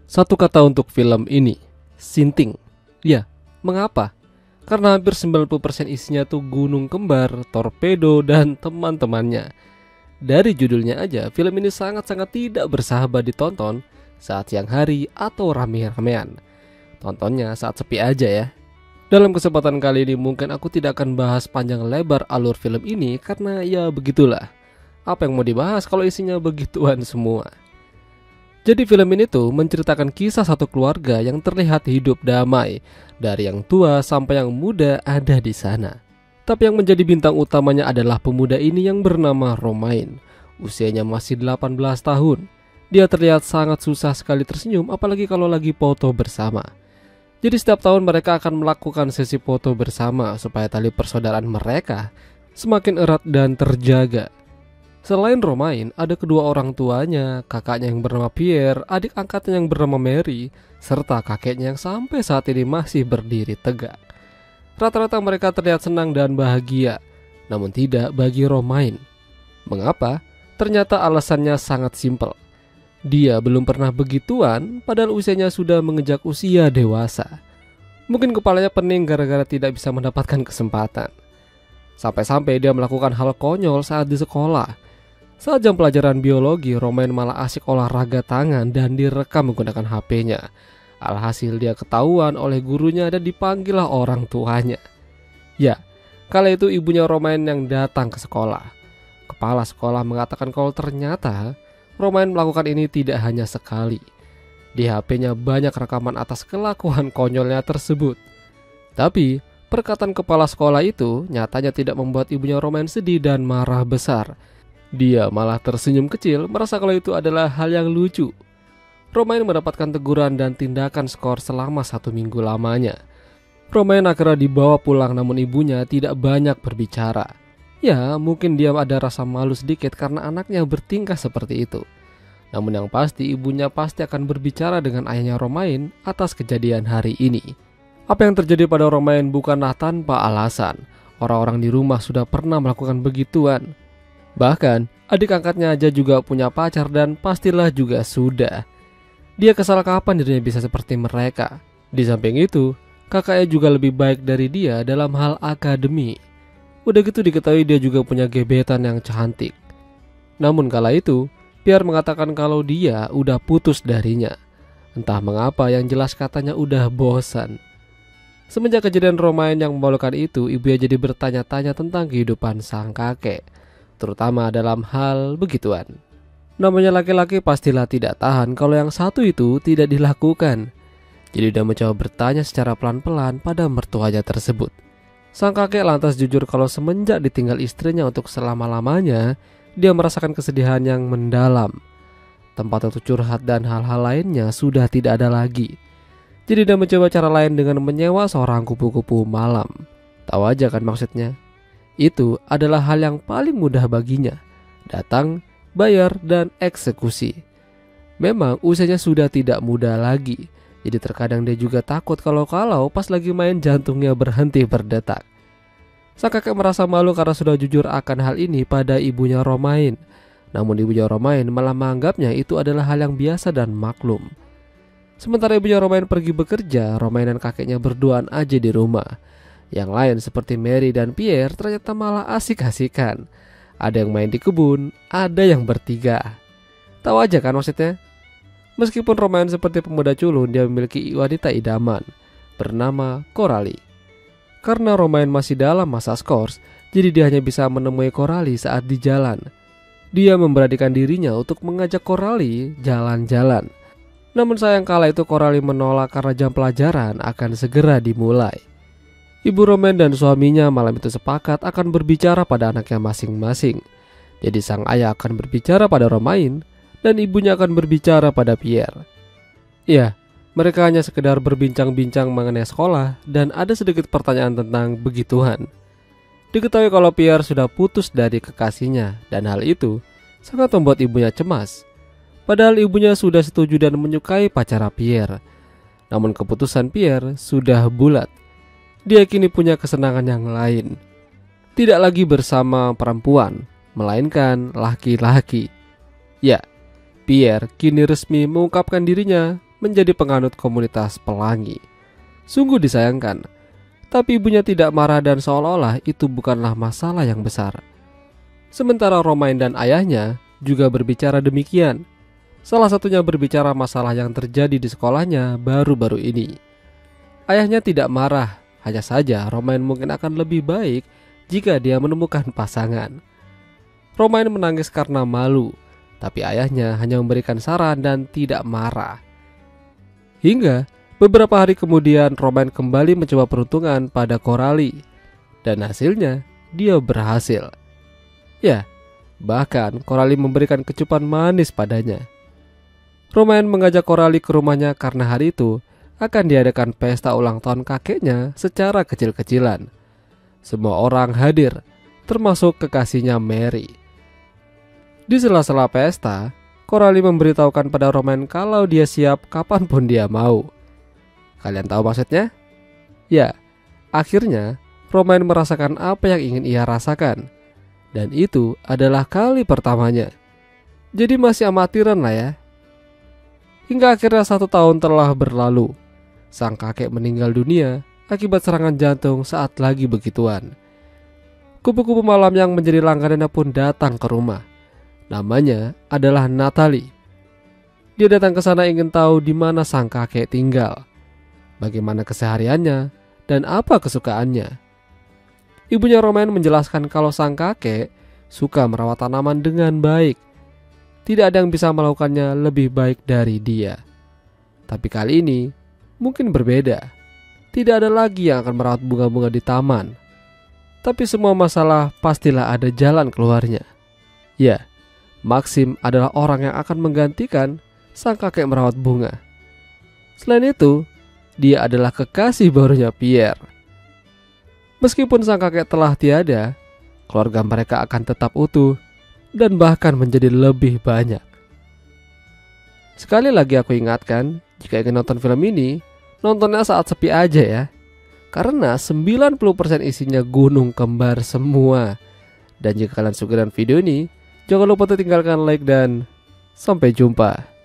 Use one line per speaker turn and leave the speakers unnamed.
Satu kata untuk film ini, sinting. Ya, mengapa? Karena hampir 90% isinya tuh gunung kembar, torpedo, dan teman-temannya. Dari judulnya aja, film ini sangat-sangat tidak bersahabat ditonton saat siang hari atau rame-ramean. Tontonnya saat sepi aja ya. Dalam kesempatan kali ini mungkin aku tidak akan bahas panjang lebar alur film ini karena ya begitulah. Apa yang mau dibahas kalau isinya begituan semua? Jadi film ini tuh menceritakan kisah satu keluarga yang terlihat hidup damai. Dari yang tua sampai yang muda ada di sana. Tapi yang menjadi bintang utamanya adalah pemuda ini yang bernama Romain. Usianya masih 18 tahun. Dia terlihat sangat susah sekali tersenyum apalagi kalau lagi foto bersama. Jadi setiap tahun mereka akan melakukan sesi foto bersama supaya tali persaudaraan mereka semakin erat dan terjaga. Selain Romain, ada kedua orang tuanya, kakaknya yang bernama Pierre, adik angkatnya yang bernama Mary, serta kakeknya yang sampai saat ini masih berdiri tegak. Rata-rata mereka terlihat senang dan bahagia, namun tidak bagi Romain. Mengapa? Ternyata alasannya sangat simpel. Dia belum pernah begituan, padahal usianya sudah menginjak usia dewasa. Mungkin kepalanya pening gara-gara tidak bisa mendapatkan kesempatan. Sampai-sampai dia melakukan hal konyol saat di sekolah. Saat jam pelajaran biologi, Romain malah asik olahraga tangan dan direkam menggunakan HP-nya. Alhasil dia ketahuan oleh gurunya dan dipanggillah orang tuanya. Ya, kala itu ibunya Romain yang datang ke sekolah. Kepala sekolah mengatakan kalau ternyata Romain melakukan ini tidak hanya sekali. Di HP-nya banyak rekaman atas kelakuan konyolnya tersebut. Tapi perkataan kepala sekolah itu nyatanya tidak membuat ibunya Romain sedih dan marah besar. Dia malah tersenyum kecil merasa kalau itu adalah hal yang lucu. Romain mendapatkan teguran dan tindakan skor selama 1 minggu lamanya. Romain akhirnya dibawa pulang namun ibunya tidak banyak berbicara. Ya mungkin dia ada rasa malu sedikit karena anaknya bertingkah seperti itu. Namun yang pasti ibunya pasti akan berbicara dengan ayahnya Romain atas kejadian hari ini. Apa yang terjadi pada Romain bukanlah tanpa alasan. Orang-orang di rumah sudah pernah melakukan begituan. Bahkan adik angkatnya aja juga punya pacar dan pastilah juga sudah. Dia kesal kapan dirinya bisa seperti mereka. Di samping itu, kakaknya juga lebih baik dari dia dalam hal akademi. Udah gitu diketahui dia juga punya gebetan yang cantik. Namun kala itu, Pierre mengatakan kalau dia udah putus darinya. Entah mengapa yang jelas katanya udah bosan. Semenjak kejadian Romain yang memalukan itu, ibunya jadi bertanya-tanya tentang kehidupan sang kakek. Terutama dalam hal begituan. Namanya laki-laki pastilah tidak tahan kalau yang satu itu tidak dilakukan. Jadi dia mencoba bertanya secara pelan-pelan pada mertuanya tersebut. Sang kakek lantas jujur kalau semenjak ditinggal istrinya untuk selama-lamanya, dia merasakan kesedihan yang mendalam. Tempat untuk curhat dan hal-hal lainnya sudah tidak ada lagi. Jadi dia mencoba cara lain dengan menyewa seorang kupu-kupu malam. Tahu aja kan maksudnya? Itu adalah hal yang paling mudah baginya. Datang, bayar, dan eksekusi. Memang usianya sudah tidak muda lagi. Jadi terkadang dia juga takut kalau pas lagi main jantungnya berhenti berdetak. Sang kakek merasa malu karena sudah jujur akan hal ini pada ibunya Romain. Namun ibunya Romain malah menganggapnya itu adalah hal yang biasa dan maklum. Sementara ibunya Romain pergi bekerja, Romain dan kakeknya berduaan aja di rumah. Yang lain seperti Mary dan Pierre ternyata malah asik-asikan. Ada yang main di kebun, ada yang bertiga. Tahu aja kan maksudnya? Meskipun Romain seperti pemuda culun, dia memiliki wanita idaman bernama Coralie. Karena Romain masih dalam masa skors, jadi dia hanya bisa menemui Coralie saat di jalan. Dia memberanikan dirinya untuk mengajak Coralie jalan-jalan. Namun sayang kala itu Coralie menolak karena jam pelajaran akan segera dimulai. Ibu Romain dan suaminya malam itu sepakat akan berbicara pada anaknya masing-masing. Jadi sang ayah akan berbicara pada Romain dan ibunya akan berbicara pada Pierre. Ya, mereka hanya sekedar berbincang-bincang mengenai sekolah dan ada sedikit pertanyaan tentang begituan. Diketahui kalau Pierre sudah putus dari kekasihnya dan hal itu sangat membuat ibunya cemas. Padahal ibunya sudah setuju dan menyukai pacar Pierre. Namun keputusan Pierre sudah bulat. Dia kini punya kesenangan yang lain. Tidak lagi bersama perempuan, melainkan laki-laki. Ya, Pierre kini resmi mengungkapkan dirinya menjadi penganut komunitas pelangi. Sungguh disayangkan, tapi ibunya tidak marah dan seolah-olah itu bukanlah masalah yang besar. Sementara Romain dan ayahnya juga berbicara demikian. Salah satunya berbicara masalah yang terjadi di sekolahnya baru-baru ini. Ayahnya tidak marah, hanya saja Romain mungkin akan lebih baik jika dia menemukan pasangan. Romain menangis karena malu, tapi ayahnya hanya memberikan saran dan tidak marah. Hingga beberapa hari kemudian Romain kembali mencoba peruntungan pada Coralie, dan hasilnya dia berhasil. Ya, bahkan Coralie memberikan kecupan manis padanya. Romain mengajak Coralie ke rumahnya karena hari itu akan diadakan pesta ulang tahun kakeknya secara kecil-kecilan. Semua orang hadir, termasuk kekasihnya Mary. Di sela-sela pesta, Coralie memberitahukan pada Romain kalau dia siap kapanpun dia mau. Kalian tahu maksudnya? Ya, akhirnya Romain merasakan apa yang ingin ia rasakan. Dan itu adalah kali pertamanya. Jadi masih amatiran lah ya. Hingga akhirnya 1 tahun telah berlalu. Sang kakek meninggal dunia akibat serangan jantung saat lagi begituan. Kupu-kupu malam yang menjadi langganannya pun datang ke rumah. Namanya adalah Natalie. Dia datang ke sana ingin tahu di mana sang kakek tinggal, bagaimana kesehariannya, dan apa kesukaannya. Ibunya Romain menjelaskan kalau sang kakek suka merawat tanaman dengan baik. Tidak ada yang bisa melakukannya lebih baik dari dia. Tapi kali ini mungkin berbeda. Tidak ada lagi yang akan merawat bunga-bunga di taman. Tapi semua masalah pastilah ada jalan keluarnya. Ya, Maxim adalah orang yang akan menggantikan sang kakek merawat bunga. Selain itu, dia adalah kekasih barunya Pierre. Meskipun sang kakek telah tiada, keluarga mereka akan tetap utuh dan bahkan menjadi lebih banyak. Sekali lagi aku ingatkan, jika ingin nonton film ini, nontonnya saat sepi aja ya. Karena 90% isinya gunung kembar semua. Dan jika kalian suka dengan video ini, jangan lupa tinggalkan like dan sampai jumpa.